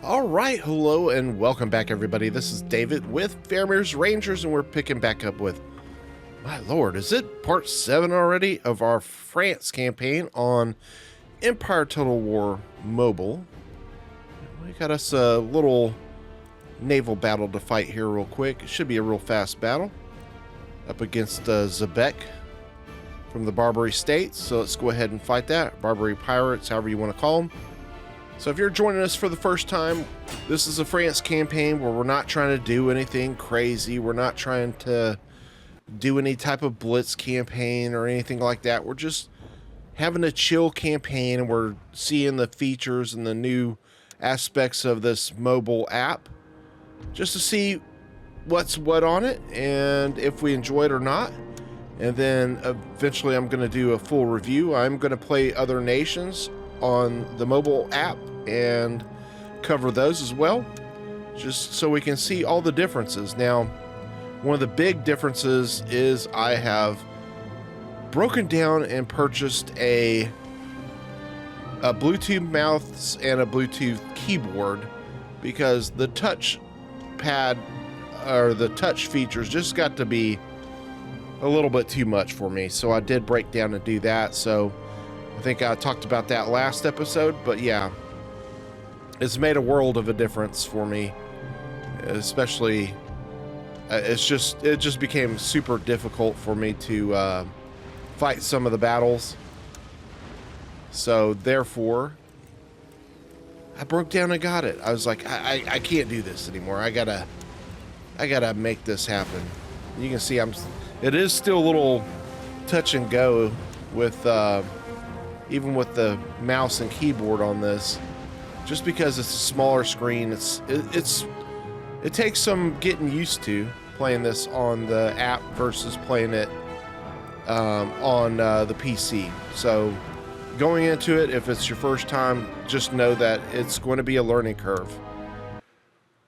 All right, hello and welcome back, everybody. This is David with Faramir's Rangers, and we're picking back up with, my lord, is it part 7 already of our France campaign on Empire Total War Mobile? We got us a little naval battle to fight here real quick. It should be a real fast battle up against Zebek from the Barbary States. So let's go ahead and fight that. Barbary Pirates, however you want to call them. So if you're joining us for the first time, this is a France campaign where we're not trying to do anything crazy. We're not trying to do any type of blitz campaign or anything like that. We're just having a chill campaign, and we're seeing the features and the new aspects of this mobile app just to see what's what on it and if we enjoy it or not. And then eventually I'm going to do a full review. I'm going to play other nations on the mobile app and cover those as well, just so we can see all the differences. Now, one of the big differences is I have broken down and purchased a Bluetooth mouse and a Bluetooth keyboard, because the touch pad or the touch features just got to be a little bit too much for me. So I did break down and do that. So I think I talked about that last episode, but yeah, it's made a world of a difference for me. Especially, it just became super difficult for me to fight some of the battles. So therefore, I broke down and got it. I was like, I can't do this anymore. I gotta make this happen. You can see it is still a little touch and go with even with the mouse and keyboard on this, just because it's a smaller screen. It takes some getting used to playing this on the app versus playing it on the PC. So going into it, if it's your first time, just know that it's going to be a learning curve.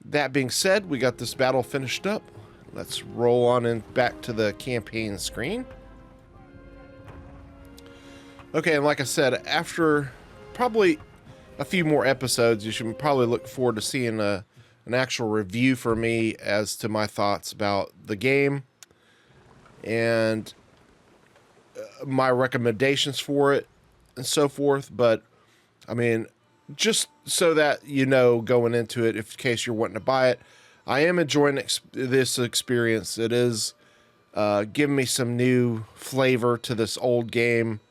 That being said, we got this battle finished up. Let's roll on in back to the campaign screen. Okay, and like I said, after probably a few more episodes, you should probably look forward to seeing an actual review for me as to my thoughts about the game and my recommendations for it and so forth. But I mean, just so that you know going into it, if in case you're wanting to buy it, I am enjoying this experience. It is giving me some new flavor to this old game.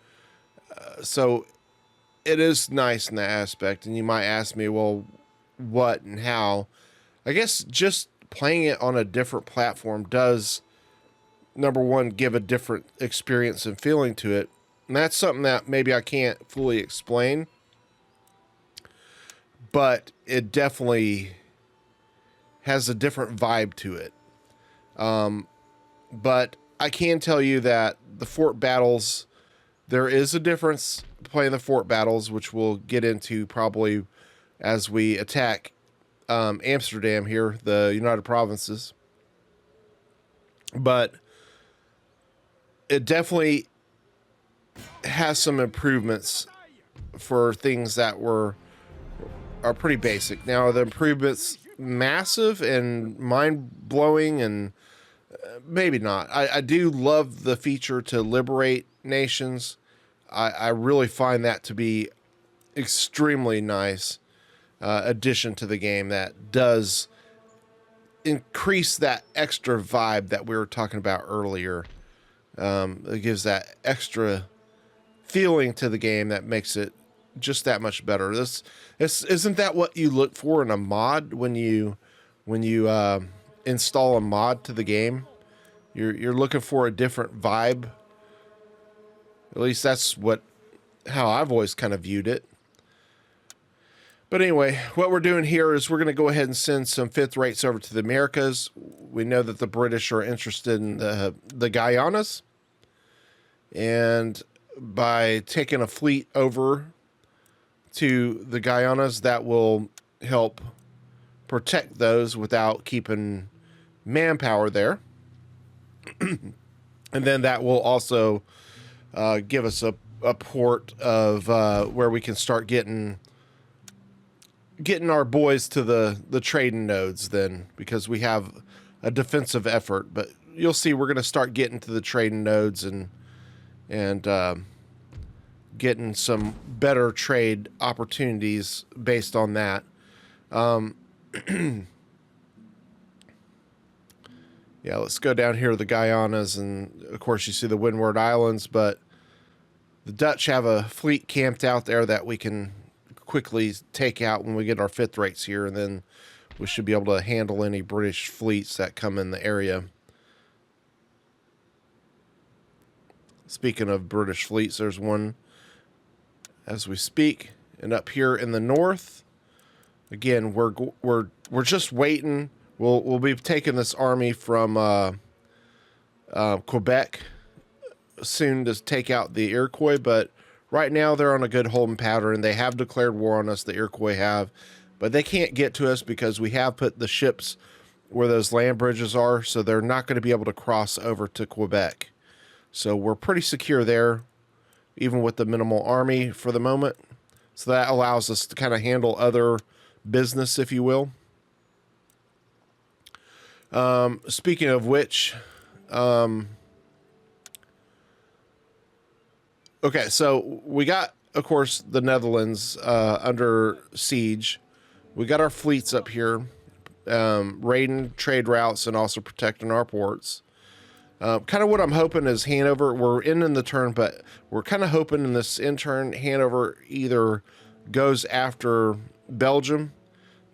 So it is nice in that aspect. And you might ask me, well, what and how? I guess just playing it on a different platform does, number one, give a different experience and feeling to it. And that's something that maybe I can't fully explain, but it definitely has a different vibe to it. But I can tell you that the fort battles, there is a difference playing the fort battles, which we'll get into probably as we attack Amsterdam here, the United Provinces. But it definitely has some improvements for things that are pretty basic. Now, the improvements massive and mind-blowing, and maybe not. I do love the feature to liberate nations. I really find that to be extremely nice addition to the game that does increase that extra vibe that we were talking about earlier. It gives that extra feeling to the game that makes it just that much better. This isn't that what you look for in a mod when you install a mod to the game? You're looking for a different vibe. At least that's how I've always kind of viewed it. But anyway, what we're doing here is we're going to go ahead and send some fifth rates over to the Americas. We know that the British are interested in the Guyanas, and by taking a fleet over to the Guyanas, that will help protect those without keeping manpower there. And then that will also give us a port of where we can start getting getting our boys to the trading nodes then, because we have a defensive effort. But you'll see we're going to start getting to the trading nodes and getting some better trade opportunities based on that. Yeah, let's go down here to the Guyanas, and of course you see the Windward Islands, but the Dutch have a fleet camped out there that we can quickly take out when we get our fifth rates here, and then we should be able to handle any British fleets that come in the area. Speaking of British fleets, there's one as we speak, and up here in the north, again, we're just waiting. We'll be taking this army from Quebec soon to take out the Iroquois, but right now they're on a good holding pattern. They have declared war on us, the Iroquois have, but they can't get to us because we have put the ships where those land bridges are, so they're not going to be able to cross over to Quebec. So we're pretty secure there, even with the minimal army for the moment. So that allows us to kind of handle other business, if you will. Speaking of which, okay, so we got, of course, the Netherlands under siege. We got our fleets up here, raiding trade routes and also protecting our ports. Kind of what I'm hoping is Hanover, we're in the turn, but we're kind of hoping in this in turn, Hanover either goes after Belgium,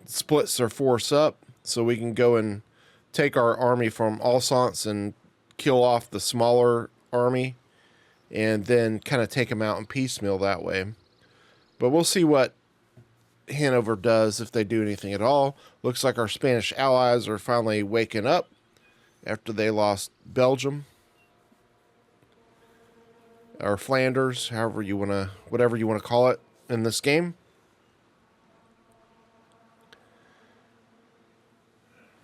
splits their force up, so we can go and take our army from Alsace and kill off the smaller army, and then kind of take them out in piecemeal that way. But we'll see what Hanover does, if they do anything at all. Looks like our Spanish allies are finally waking up after they lost Belgium, or Flanders, however you want to, whatever you want to call it in this game.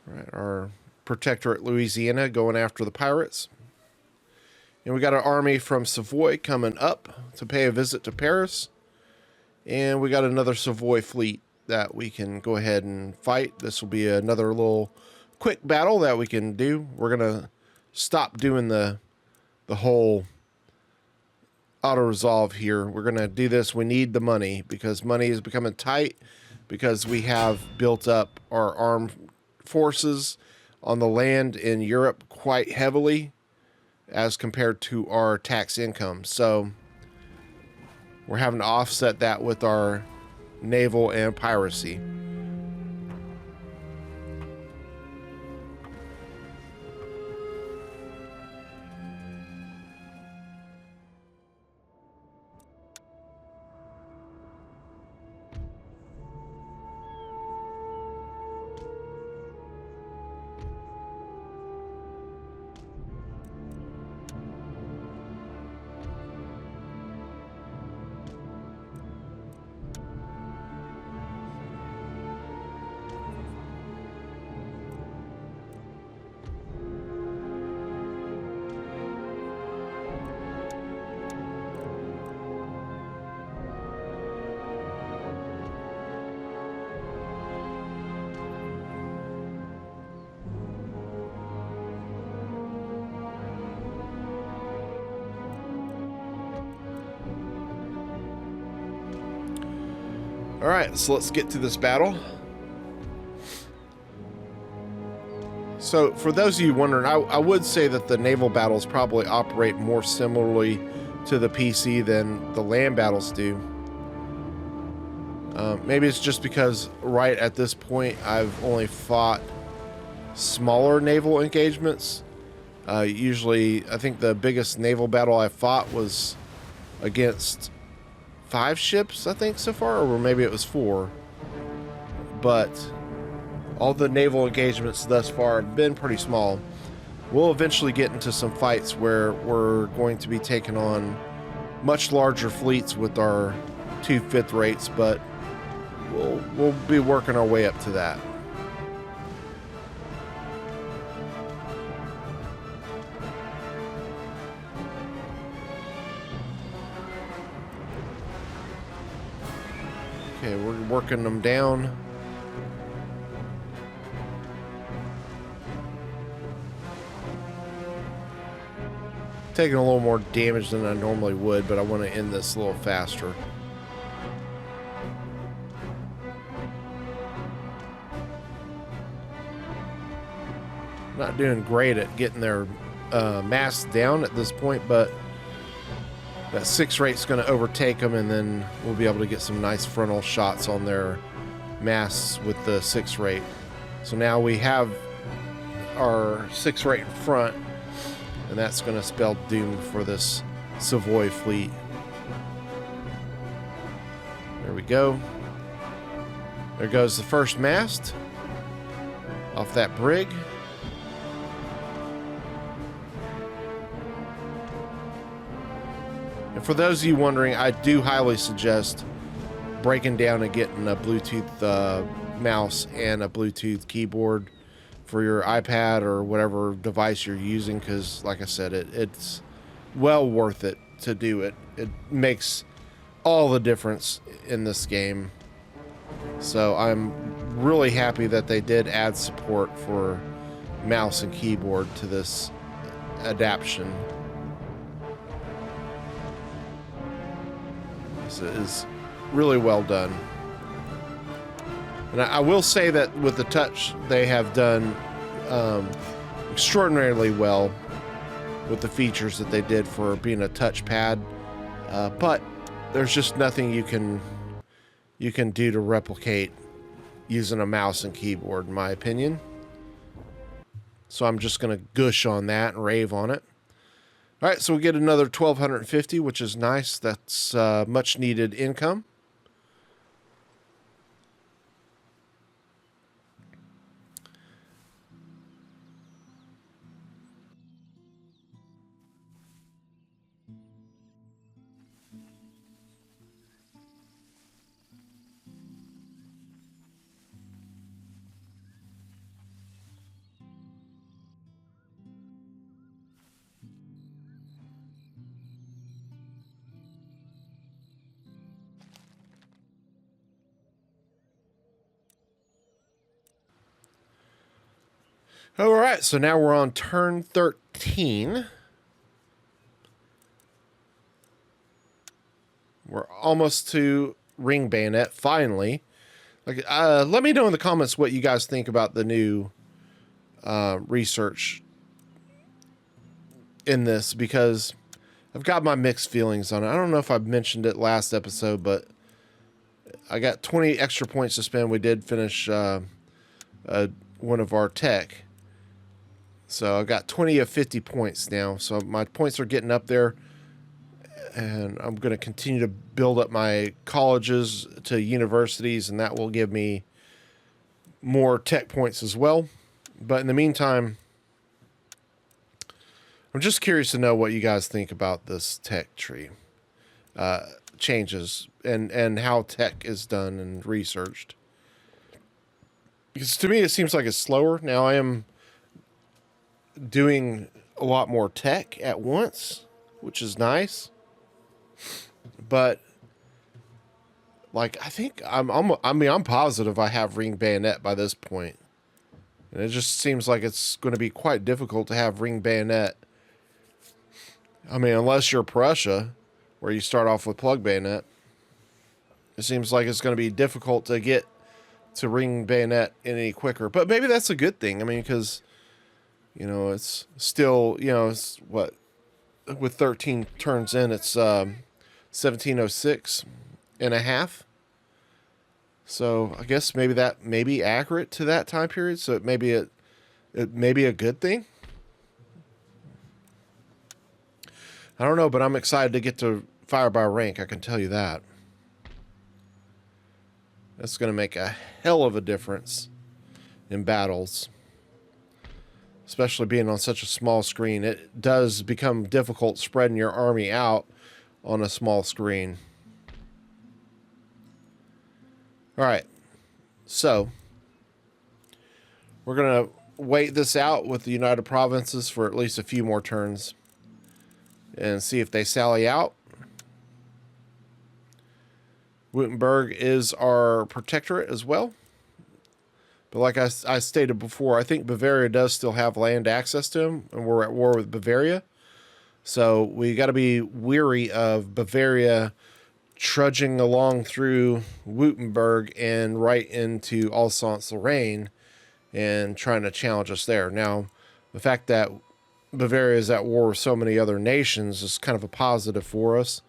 Right, our Protectorate Louisiana going after the pirates. And we got an army from Savoy coming up to pay a visit to Paris. And we got another Savoy fleet that we can go ahead and fight. This will be another little quick battle that we can do. We're going to stop doing the whole auto-resolve here. We're going to do this. We need the money because money is becoming tight because we have built up our armed forces on the land in Europe quite heavily as compared to our tax income. So we're having to offset that with our naval and piracy. All right, so let's get to this battle. So for those of you wondering, I would say that the naval battles probably operate more similarly to the PC than the land battles do. Maybe it's just because right at this point I've only fought smaller naval engagements. Usually, I think the biggest naval battle I fought was against 5 ships, I think, so far, or maybe it was 4. But all the naval engagements thus far have been pretty small. We'll eventually get into some fights where we're going to be taking on much larger fleets with our 2 fifth rates, but we'll be working our way up to that. Okay, we're working them down. Taking a little more damage than I normally would, but I want to end this a little faster. Not doing great at getting their mass down at this point, but that 6 rate's going to overtake them, and then we'll be able to get some nice frontal shots on their mass with the 6 rate. So now we have our 6 rate in front, and that's going to spell doom for this Savoy fleet. There we go. There goes the first mast off that brig. And for those of you wondering, I do highly suggest breaking down and getting a Bluetooth mouse and a Bluetooth keyboard for your iPad or whatever device you're using, because like I said, it's well worth it to do it. It makes all the difference in this game. So I'm really happy that they did add support for mouse and keyboard to this adaptation. This is really well done. And I will say that with the touch, they have done extraordinarily well with the features that they did for being a touchpad. But there's just nothing you can do to replicate using a mouse and keyboard, in my opinion. So I'm just going to gush on that and rave on it. All right, so we get another 1,250, which is nice. That's much needed income. All right, so now we're on turn 13. We're almost to ring bayonet, finally. Like, let me know in the comments what you guys think about the new research in this, because I've got my mixed feelings on it. I don't know if I mentioned it last episode, but I got 20 extra points to spend. We did finish one of our tech. So I got 20 of 50 points now. So my points are getting up there. And I'm going to continue to build up my colleges to universities, and that will give me more tech points as well. But in the meantime, I'm just curious to know what you guys think about this tech tree changes and how tech is done and researched. Because to me, it seems like it's slower. Now I am doing a lot more tech at once, which is nice. But like, I think I'm positive I have ring bayonet by this point. And it just seems like it's going to be quite difficult to have ring bayonet. I mean, unless you're Prussia, where you start off with plug bayonet. It seems like it's going to be difficult to get to ring bayonet any quicker. But maybe that's a good thing. I mean, because, you know, it's still, you know, it's what, with 13 turns in, it's 1706 and a half. So I guess maybe that may be accurate to that time period. So it may be a good thing. I don't know, but I'm excited to get to fire by rank. I can tell you that. That's going to make a hell of a difference in battles. Especially being on such a small screen. It does become difficult spreading your army out on a small screen. All right. So, we're going to wait this out with the United Provinces for at least a few more turns and see if they sally out. Württemberg is our protectorate as well. But like I stated before, I think Bavaria does still have land access to them, and we're at war with Bavaria. So we got to be weary of Bavaria trudging along through Württemberg and right into Alsace-Lorraine and trying to challenge us there. Now, the fact that Bavaria is at war with so many other nations is kind of a positive for us.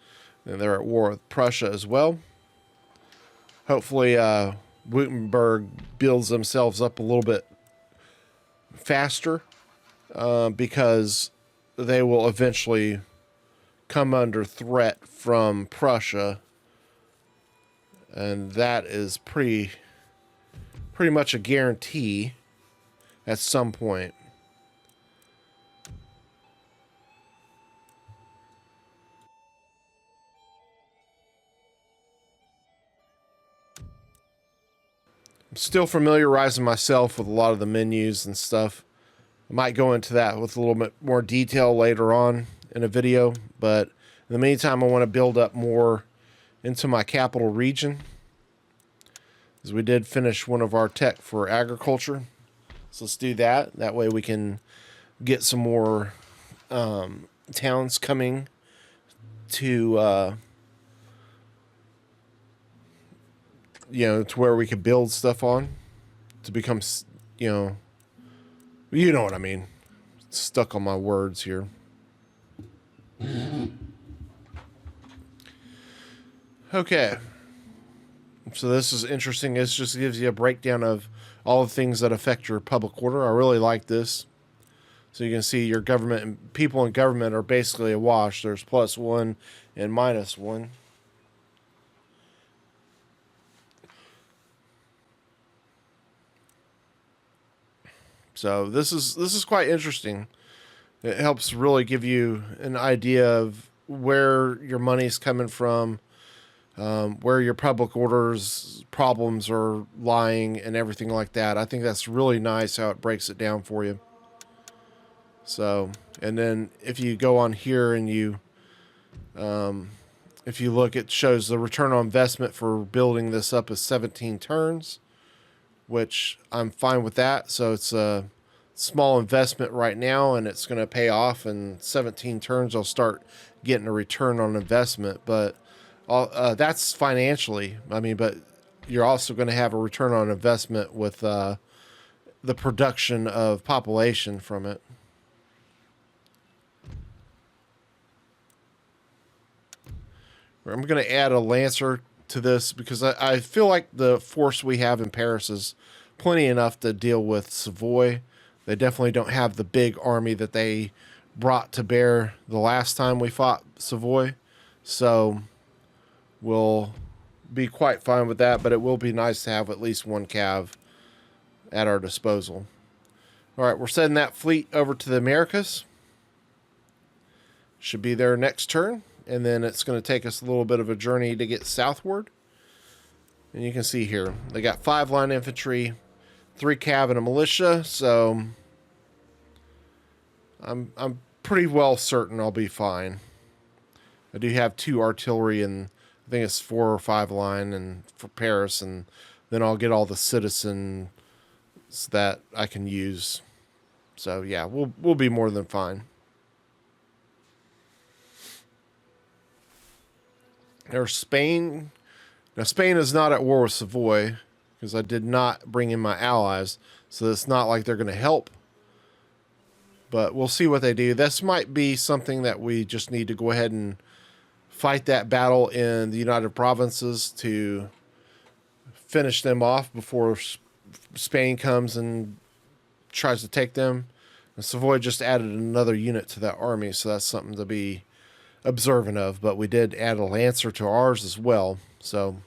And they're at war with Prussia as well. Hopefully, Württemberg builds themselves up a little bit faster because they will eventually come under threat from Prussia, and that is pretty much a guarantee at some point. I'm still familiarizing myself with a lot of the menus and stuff. I might go into that with a little bit more detail later on in a video, but in the meantime, I want to build up more into my capital region, as we did finish one of our tech for agriculture. So let's do that. That way we can get some more towns coming to to where we could build stuff on to become, you know what I mean. Stuck on my words here. Okay. So this is interesting. This just gives you a breakdown of all the things that affect your public order. I really like this. So you can see your government and people in government are basically a wash. There's +1 and -1. So this is quite interesting. It helps really give you an idea of where your money's coming from, where your public orders problems are lying, and everything like that. I think that's really nice how it breaks it down for you. So, and then if you go on here and you, if you look, it shows the return on investment for building this up as 17 turns, which I'm fine with that. So it's a small investment right now, and it's going to pay off in 17 turns. I'll start getting a return on investment, but that's financially. I mean, but you're also going to have a return on investment with the production of population from it. I'm going to add a Lancer to this because I feel like the force we have in Paris is plenty enough to deal with Savoy. They definitely don't have the big army that they brought to bear the last time we fought Savoy. So we'll be quite fine with that, but it will be nice to have at least one cav at our disposal. All right, we're sending that fleet over to the Americas. Should be there next turn. And then it's going to take us a little bit of a journey to get southward. And you can see here, they got 5 line infantry, 3 cav and a militia. So I'm pretty well certain I'll be fine. I do have 2 artillery and I think it's 4 or 5 line and for Paris, and then I'll get all the citizens that I can use. So yeah, we'll be more than fine. There's Spain. Now, Spain is not at war with Savoy because I did not bring in my allies. So it's not like they're going to help. But we'll see what they do. This might be something that we just need to go ahead and fight that battle in the United Provinces to finish them off before Spain comes and tries to take them. And Savoy just added another unit to that army. So that's something to be observant of, but we did add a Lancer to ours as well. So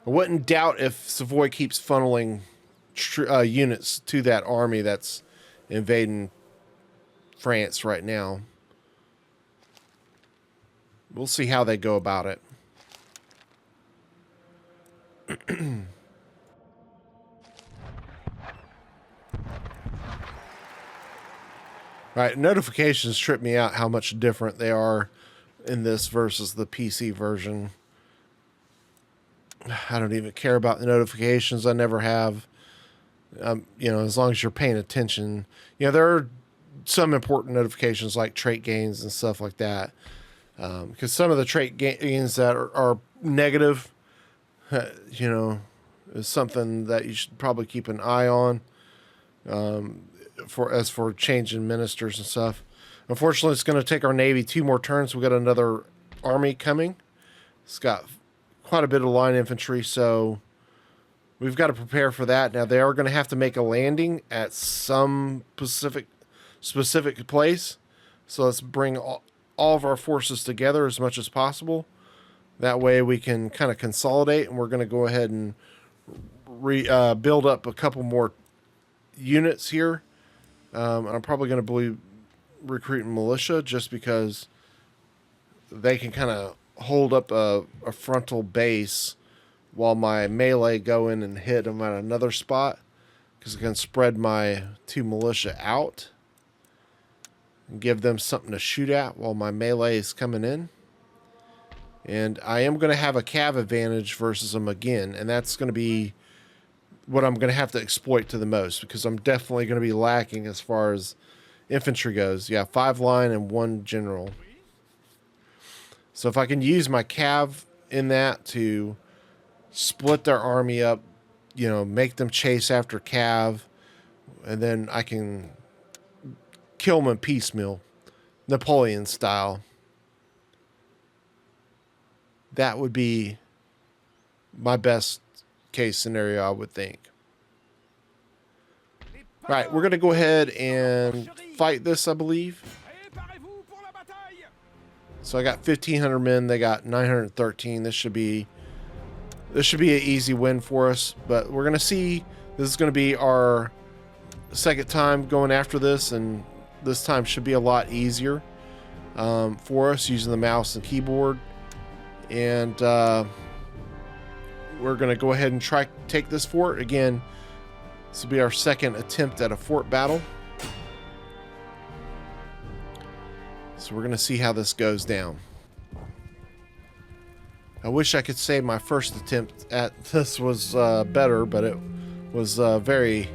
I wouldn't doubt if Savoy keeps funneling units to that army that's invading France right now. We'll see how they go about it. Right, notifications trip me out how much different they are in this versus the PC version. I don't even care about the notifications. I never have. You know, as long as you're paying attention. You know, there are some important notifications like trait gains and stuff like that. Because some of the trait gains that are negative, you know, is something that you should probably keep an eye on. For changing ministers and stuff. Unfortunately, it's going to take our Navy 2 more turns. We got another army coming. It's got quite a bit of line infantry, so we've got to prepare for that. Now, they are going to have to make a landing at some specific place. So let's bring all of our forces together as much as possible. That way we can kind of consolidate, and we're going to go ahead and build up a couple more units here. I'm probably going to be recruiting militia just because they can kind of hold up a frontal base while my melee go in and hit them at another spot, because I can spread my 2 militia out and give them something to shoot at while my melee is coming in. And I am going to have a cav advantage versus them again, and that's going to be what I'm going to have to exploit to the most, because I'm definitely going to be lacking as far as infantry goes. Yeah, 5 line and 1 general. So if I can use my cav in that to split their army up, you know, make them chase after cav, and then I can kill them in piecemeal, Napoleon style. That would be my best case scenario, I would think. Right, we're going to go ahead and fight this, I believe. So I got 1,500 men. They got 913. This should be an easy win for us. But we're going to see. This is going to be our second time going after this, and this time should be a lot easier for us using the mouse and keyboard. And we're going to go ahead and try to take this fort. Again, this will be our second attempt at a fort battle. So we're going to see how this goes down. I wish I could say my first attempt at this was better, but it was a very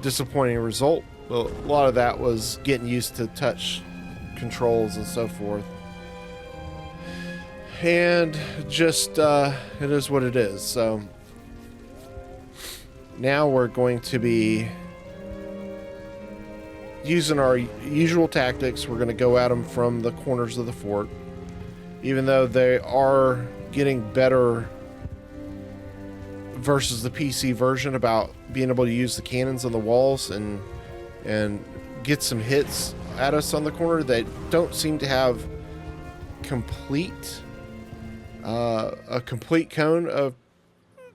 disappointing result. A lot of that was getting used to touch controls and so forth. And just, it is what it is. So now we're going to be using our usual tactics. We're going to go at them from the corners of the fort. Even though they are getting better versus the PC version about being able to use the cannons on the walls and get some hits at us on the corner, they don't seem to have a complete cone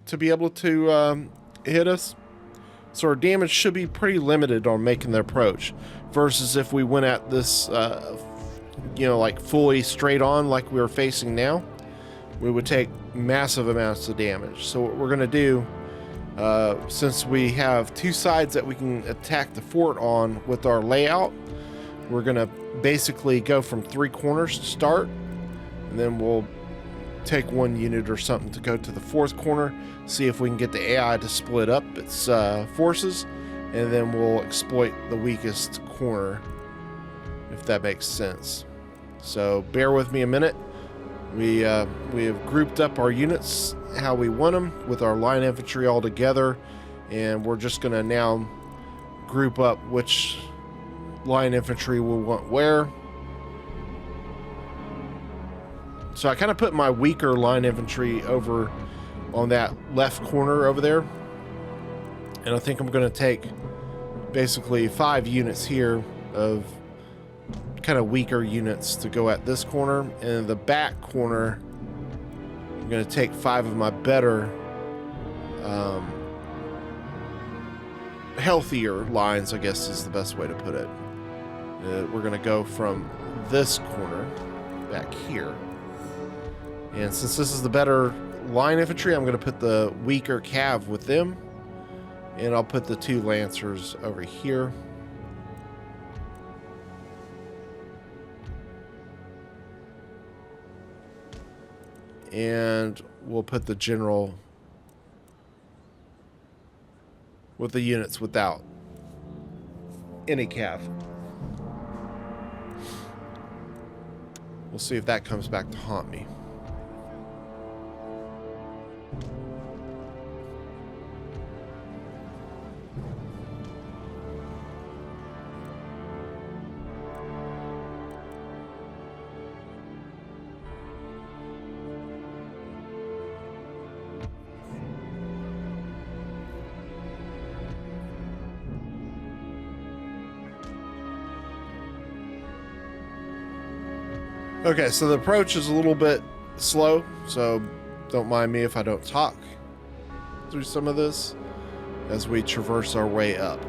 to be able to hit us. So our damage should be pretty limited on making the approach, versus if we went at this you know, like fully straight on like we were facing now, we would take massive amounts of damage. So what we're going to do, since we have 2 sides that we can attack the fort on with our layout, we're going to basically go from 3 corners to start, and then we'll take 1 unit or something to go to the 4th corner, see if we can get the AI to split up its forces, and then we'll exploit the weakest corner, if that makes sense. So bear with me a minute. We have grouped up our units how we want them with our line infantry all together, and we're just going to now group up which line infantry we'll want where. So I kind of put my weaker line infantry over on that left corner over there, and I think I'm going to take basically 5 units here of kind of weaker units to go at this corner, and in the back corner I'm going to take 5 of my better healthier lines, I guess is the best way to put it. We're going to go from this corner back here, and since this is the better line infantry, I'm going to put the weaker cav with them, and I'll put the 2 lancers over here. and we'll put the general with the units without any cav. We'll see if that comes back to haunt me. Okay, so the approach is a little bit slow, so don't mind me if I don't talk through some of this as we traverse our way up.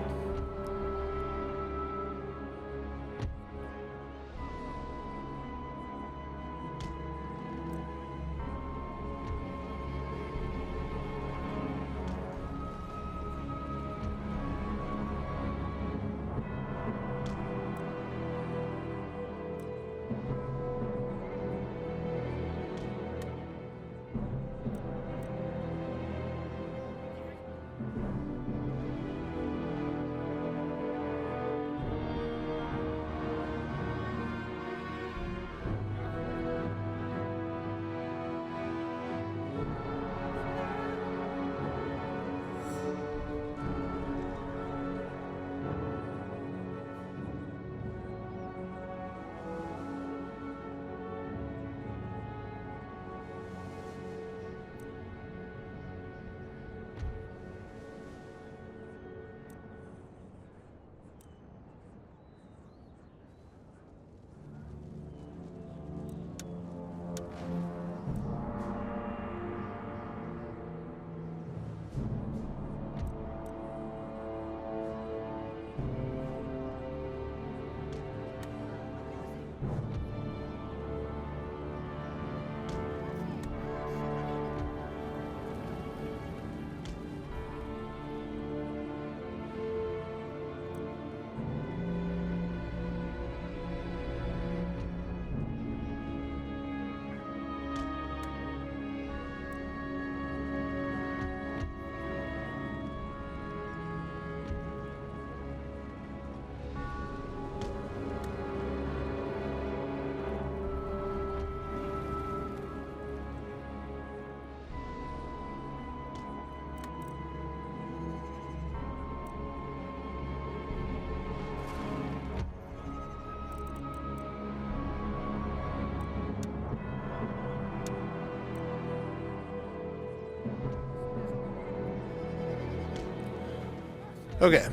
Okay,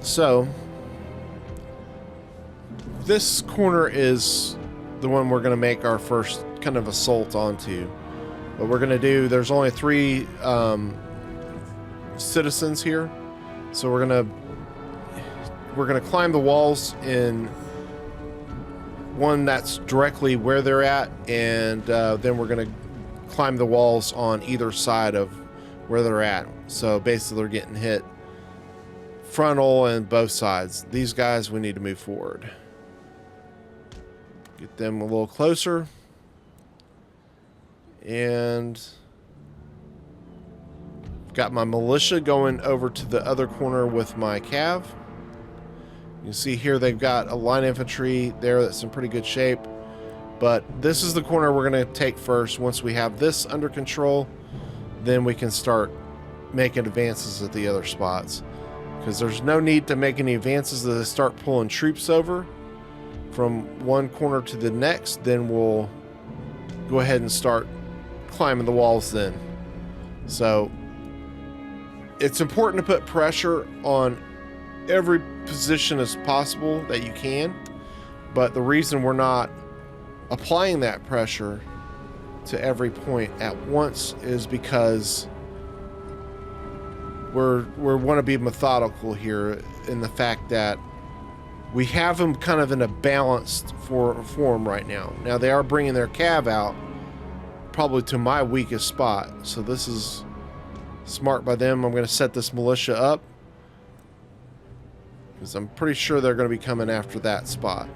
so this corner is the one we're going to make our first kind of assault onto. What we're going to do, there's only 3 citizens here, so we're going to climb the walls in one that's directly where they're at, and then we're going to climb the walls on either side of where they're at. So basically they're getting hit frontal and both sides. These guys, we need to move forward. Get them a little closer. And got my militia going over to the other corner with my cav. You can see here they've got a line infantry there that's in pretty good shape. But this is the corner we're going to take first. Once we have this under control, then we can start making advances at the other spots. Because there's no need to make any advances to start pulling troops over from one corner to the next. Then we'll go ahead and start climbing the walls then. So it's important to put pressure on every position as possible that you can. But the reason we're not applying that pressure to every point at once is because we want to be methodical here in the fact that we have them kind of in a balanced form right now. Now they are bringing their cav out probably to my weakest spot, so this is smart by them. I'm going to set this militia up because I'm pretty sure they're going to be coming after that spot.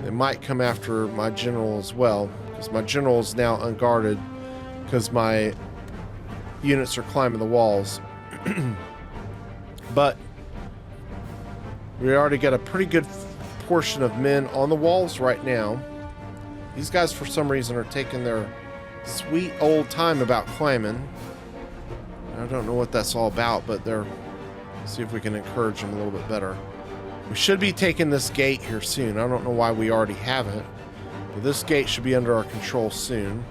They might come after my general as well because my general is now unguarded because my units are climbing the walls. But we already got a pretty good portion of men on the walls right now. These guys, for some reason, are taking their sweet old time about climbing. I don't know what that's all about, but they're... see if we can encourage them a little bit better. We should be taking this gate here soon. I don't know why we already haven't, but this gate should be under our control soon.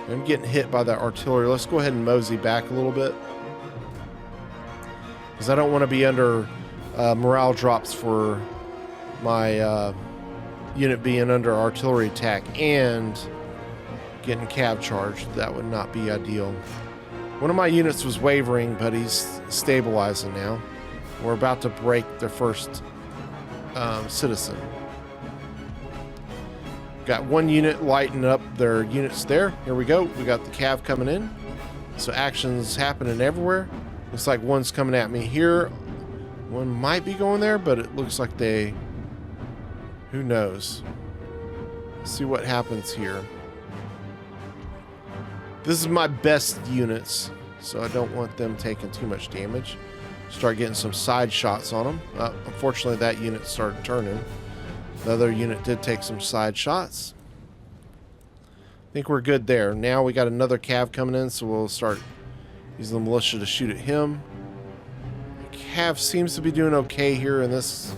I'm getting hit by that artillery. Let's go ahead and mosey back a little bit, because I don't want to be under morale drops for my unit being under artillery attack and getting cav charged. That would not be ideal. One of my units was wavering, but he's stabilizing now. We're about to break their first citizen. Got one unit lighting up their units there. Here we go. We got the cav coming in. So action's happening everywhere. Looks like one's coming at me here. One might be going there, but it looks like they... who knows? Let's see what happens here. This is my best units, so I don't want them taking too much damage. Start getting some side shots on them. Unfortunately, that unit started turning. The other unit did take some side shots. I think we're good there. Now we got another cav coming in, so we'll start using the militia to shoot at him. The cav seems to be doing okay here in this.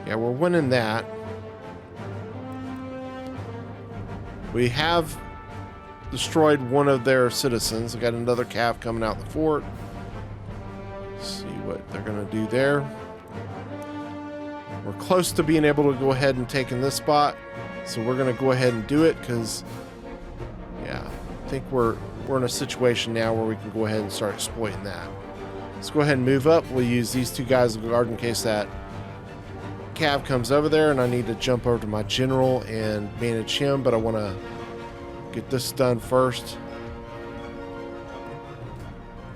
Yeah, we're winning that. We have destroyed one of their citizens. We got another cav coming out the fort. Let's see what they're going to do there. We're close to being able to go ahead and take in this spot, so we're going to go ahead and do it because, yeah, I think we're in a situation now where we can go ahead and start exploiting that. Let's go ahead and move up. We'll use these two guys as guard in case that cav comes over there, and I need to jump over to my general and manage him, but I want to get this done first.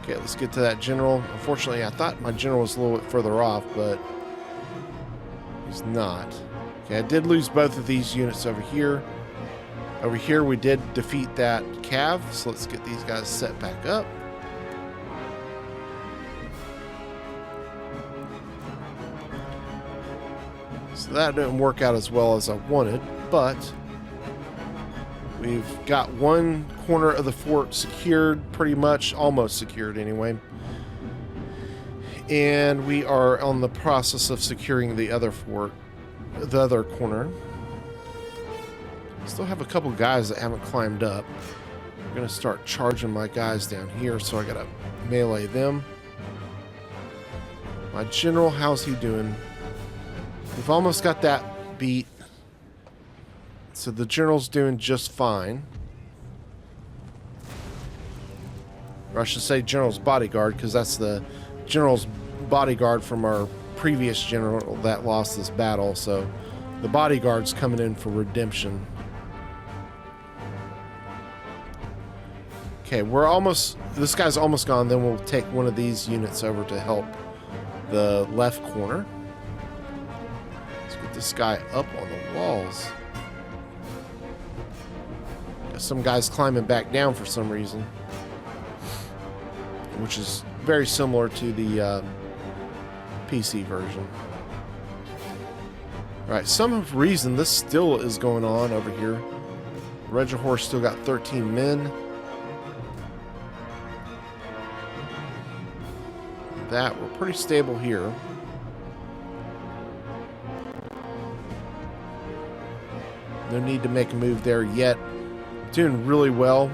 Okay, let's get to that general. Unfortunately, I thought my general was a little bit further off, but he's not. Okay, I did lose both of these units over here. Over here, we did defeat that cav, so let's get these guys set back up. So that didn't work out as well as I wanted, but we've got one corner of the fort secured, pretty much, almost secured anyway. And we are on the process of securing the other fort, the other corner. Still have a couple guys that haven't climbed up. I'm going to start charging my guys down here, so I got to melee them. My general, how's he doing? We've almost got that beat. So the general's doing just fine. Or I should say general's bodyguard, because that's the general's bodyguard from our previous general that lost this battle. So the bodyguard's coming in for redemption. Okay, we're almost... this guy's almost gone. Then we'll take one of these units over to help the left corner. Let's get this guy up on the walls. Got some guys climbing back down for some reason, which is very similar to the PC version. Alright, some reason this still is going on over here. Regiment Horse still got 13 men. That we're pretty stable here. No need to make a move there yet. Doing really well.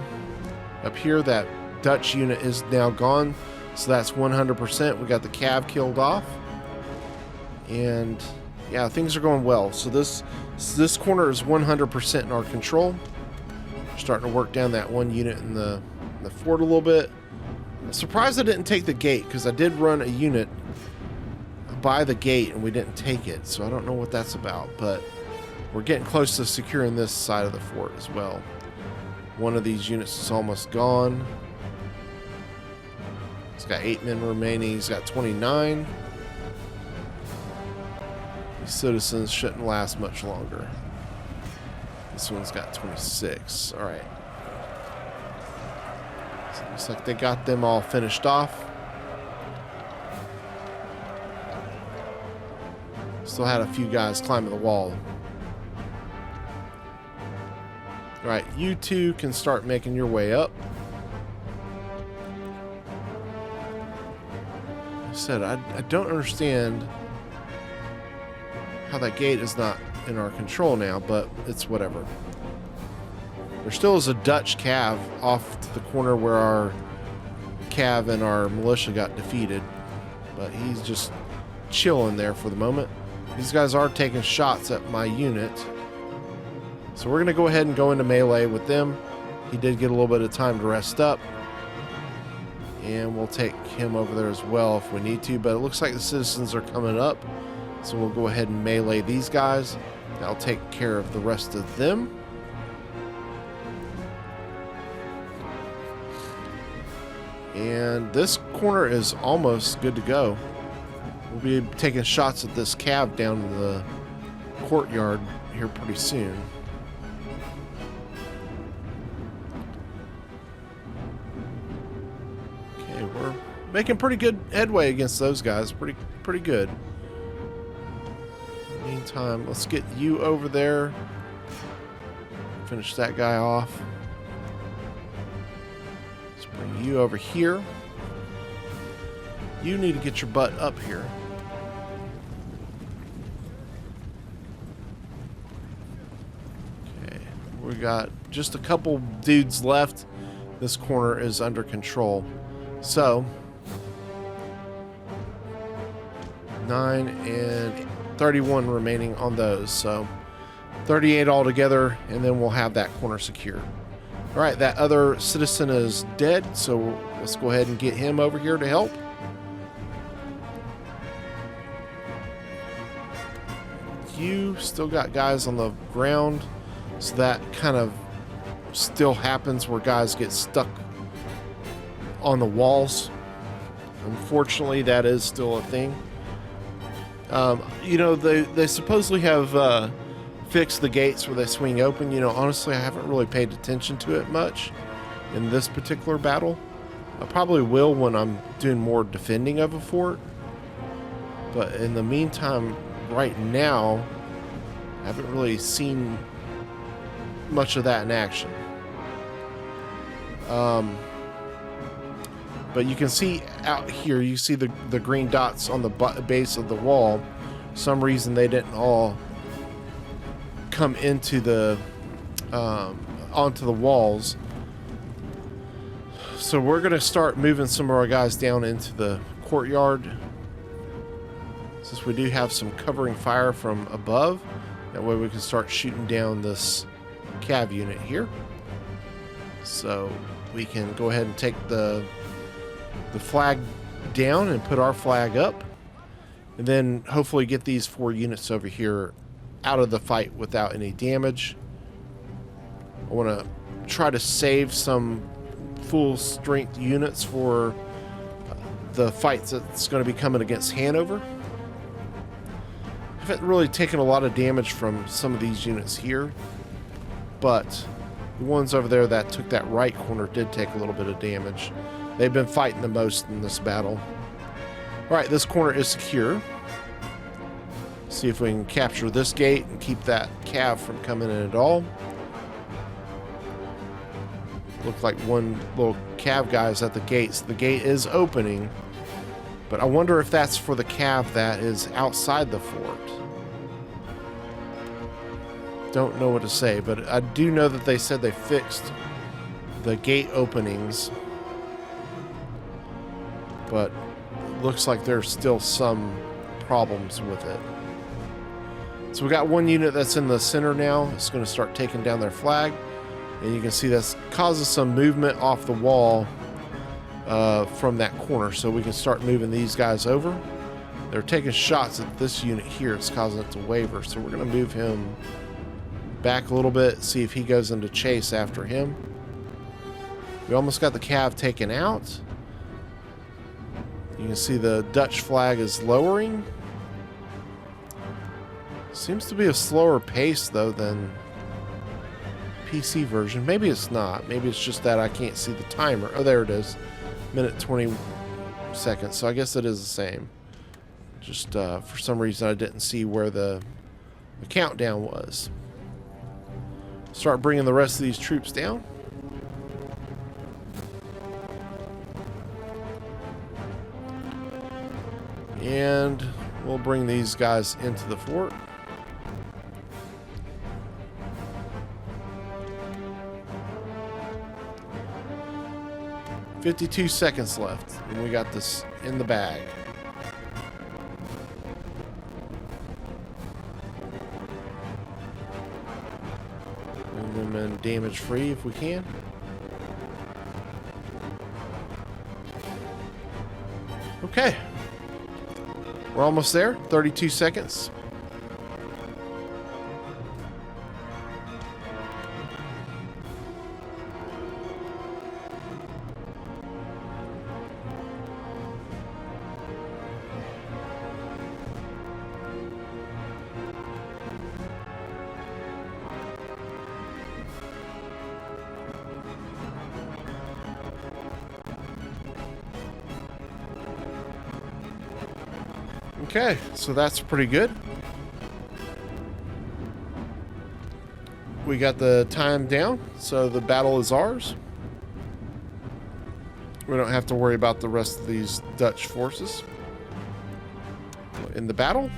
Up here, that Dutch unit is now gone, so that's 100%. We got the cav killed off. And yeah, things are going well. So this corner is 100% in our control. We're starting to work down that one unit in the fort a little bit. I'm surprised I didn't take the gate, because I did run a unit by the gate and we didn't take it. So I don't know what that's about, but we're getting close to securing this side of the fort as well. One of these units is almost gone. He's got 8 men remaining. He's got 29. These citizens shouldn't last much longer. This one's got 26. All right. So looks like they got them all finished off. Still had a few guys climbing the wall. All right, you two can start making your way up. Like I said, I don't understand how that gate is not in our control now, but it's whatever. There still is a Dutch cav off to the corner where our cav and our militia got defeated, but he's just chilling there for the moment. These guys are taking shots at my unit, so we're going to go ahead and go into melee with them. He did get a little bit of time to rest up, and we'll take him over there as well if we need to, but it looks like the citizens are coming up, so we'll go ahead and melee these guys. That'll take care of the rest of them. And this corner is almost good to go. We'll be taking shots at this cav down in the courtyard here pretty soon. Okay, we're making pretty good headway against those guys. Pretty good. In the meantime, let's get you over there. Finish that guy off. Let's bring you over here. You need to get your butt up here. Okay, we got just a couple dudes left. This corner is under control. So, 9 and 31 remaining on those. So, 38 altogether, and then we'll have that corner secure. All right, that other citizen is dead, so let's go ahead and get him over here to help. You still got guys on the ground, so that kind of still happens where guys get stuck on the walls. Unfortunately, that is still a thing. You know, they supposedly have fixed the gates where they swing open. You know, honestly, I haven't really paid attention to it much in this particular battle. I probably will when I'm doing more defending of a fort. But in the meantime, right now, I haven't really seen much of that in action. But you can see out here, you see the green dots on the base of the wall. For some reason they didn't all come into the onto the walls. So we're going to start moving some of our guys down into the courtyard, since we do have some covering fire from above. That way we can start shooting down this cav unit here. So we can go ahead and take the flag down and put our flag up, and then hopefully get these 4 units over here out of the fight without any damage. I want to try to save some full strength units for the fights that's going to be coming against Hanover. I haven't really taken a lot of damage from some of these units here, but the ones over there that took that right corner did take a little bit of damage. They've been fighting the most in this battle. Alright, this corner is secure. See if we can capture this gate and keep that cav from coming in at all. Looked like one little cav guy is at the gates. The gate is opening, but I wonder if that's for the cav that is outside the fort. Don't know what to say, but I do know that they said they fixed the gate openings, but it looks like there's still some problems with it. So we got one unit that's in the center now. It's going to start taking down their flag, and you can see that causes some movement off the wall from that corner, so we can start moving these guys over. They're taking shots at this unit here. It's causing it to waver, so we're going to move him back a little bit, see if he goes into chase after him. We almost got the cav taken out. You can see the Dutch flag is lowering. Seems to be a slower pace though than PC version. Maybe it's not. Maybe it's just that I can't see the timer. Oh, there it is. Minute 20 seconds. So I guess it is the same. Just for some reason I didn't see where the countdown was. Start bringing the rest of these troops down. And we'll bring these guys into the fort. "52 seconds left, and we got this in the bag." Bring them in damage free if we can. Okay. We're almost there. 32 seconds. Okay, so that's pretty good. We got the time down, so the battle is ours. We don't have to worry about the rest of these Dutch forces in the battle.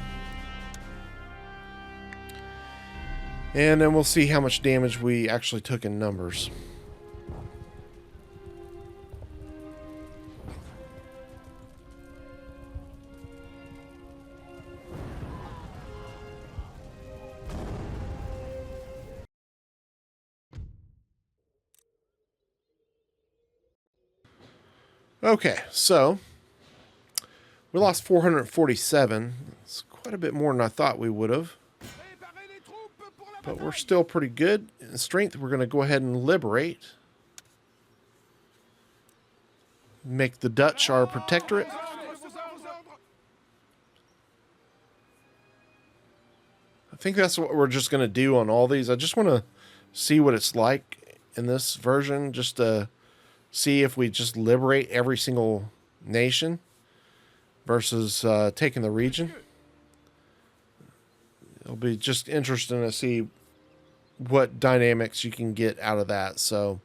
And then we'll see how much damage we actually took in numbers. Okay, so we lost 447. It's quite a bit more than I thought we would have. But we're still pretty good. In strength, we're going to go ahead and liberate. Make the Dutch our protectorate. I think that's what we're just going to do on all these. I just want to see what it's like in this version, just to see if we just liberate every single nation versus taking the region. It'll be just interesting to see what dynamics you can get out of that. So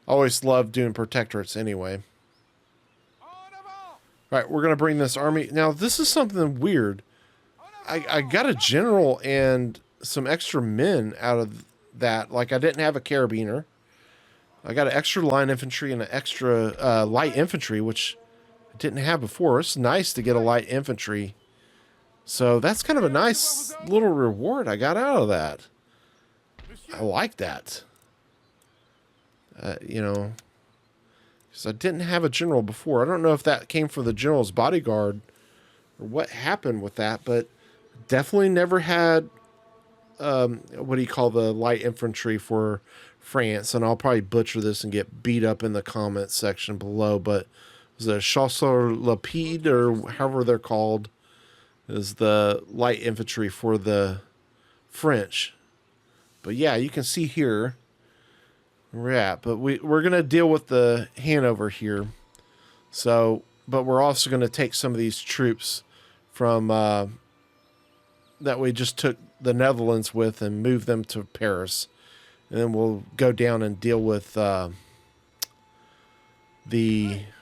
I always love doing protectorates anyway. All right, we're going to bring this army. Now, this is something weird. I got a general and some extra men out of that. Like, I didn't have a carabiner. I got an extra line infantry and an extra light infantry, which I didn't have before. It's nice to get a light infantry. So that's kind of a nice little reward I got out of that. I like that. You know, because I didn't have a general before. I don't know if that came from the general's bodyguard or what happened with that, but definitely never had, what do you call the light infantry for France, and I'll probably butcher this and get beat up in the comments section below, but was it Chasseur Lapide, or however they're called, is the light infantry for the French. But yeah, you can see here where we're at, but we're going to deal with the Hanover here. So, but we're also going to take some of these troops from that we just took the Netherlands with and move them to Paris. And then we'll go down and deal with the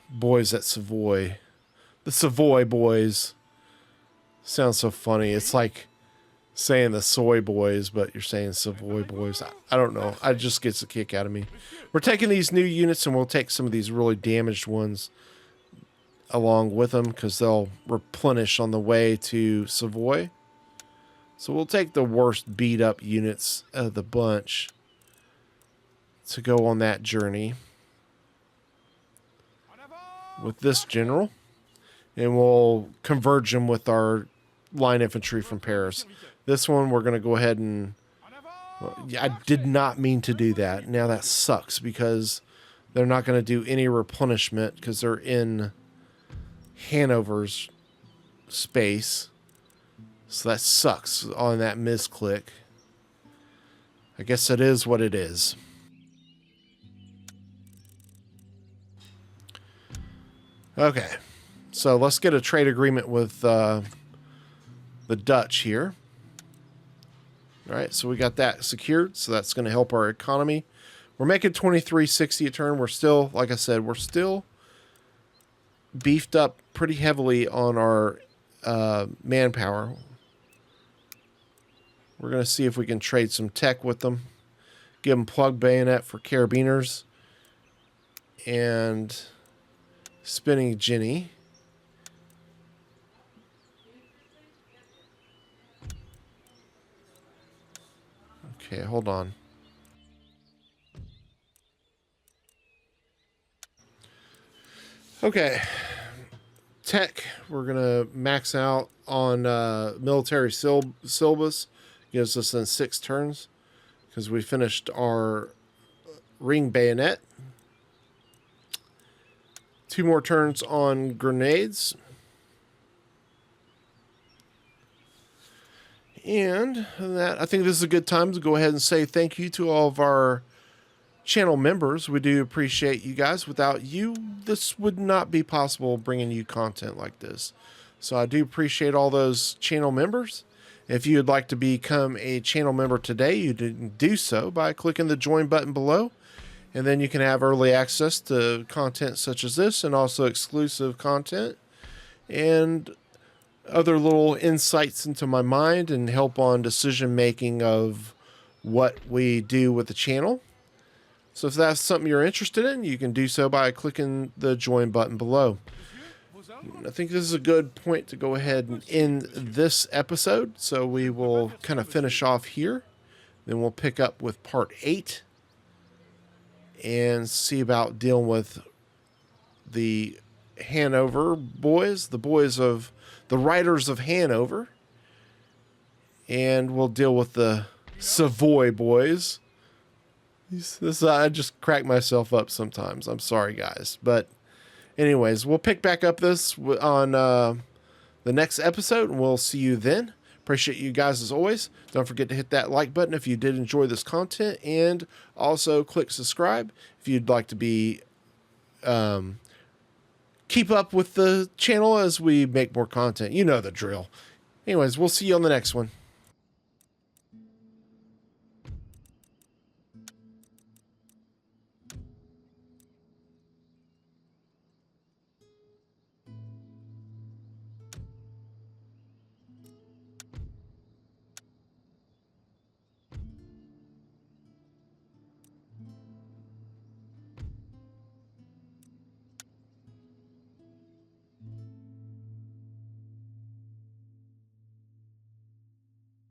boys at Savoy. The Savoy boys. Sounds so funny. It's like saying the soy boys, but you're saying Savoy boys. I don't know. It just gets a kick out of me. We're taking these new units, and we'll take some of these really damaged ones along with them, because they'll replenish on the way to Savoy. So we'll take the worst beat up units of the bunch to go on that journey with this general, and we'll converge them with our line infantry from Paris. This one we're going to go ahead and, well, I did not mean to do that. Now that sucks, because they're not going to do any replenishment because they're in Hanover's space. So that sucks on that misclick. I guess it is what it is. Okay, so let's get a trade agreement with the Dutch here. All right, so we got that secured, so that's going to help our economy. We're making 2360 a turn. We're still, like I said, we're still beefed up pretty heavily on our manpower. We're going to see if we can trade some tech with them. Give them plug bayonet for carabiners. And spinning Jenny. Okay, hold on. Okay. Tech, we're going to max out on military syllabus. Gives us in 6 turns because we finished our ring bayonet. 2 more turns on grenades. And that, I think this is a good time to go ahead and say thank you to all of our channel members. We do appreciate you guys. Without you, this would not be possible bringing you content like this. So I do appreciate all those channel members. If you would like to become a channel member today, you can do so by clicking the join button below. And then you can have early access to content such as this and also exclusive content and other little insights into my mind and help on decision making of what we do with the channel. So if that's something you're interested in, you can do so by clicking the join button below. I think this is a good point to go ahead and end this episode. So we will kind of finish off here. Then we'll pick up with part 8 and see about dealing with the Hanover boys, the boys of the Riders of Hanover. And we'll deal with the Savoy boys. I just crack myself up sometimes. I'm sorry, guys. But anyways, we'll pick back up this on the next episode, and we'll see you then. Appreciate you guys as always. Don't forget to hit that like button if you did enjoy this content, and also click subscribe if you'd like to be keep up with the channel as we make more content. You know the drill. Anyways, we'll see you on the next one.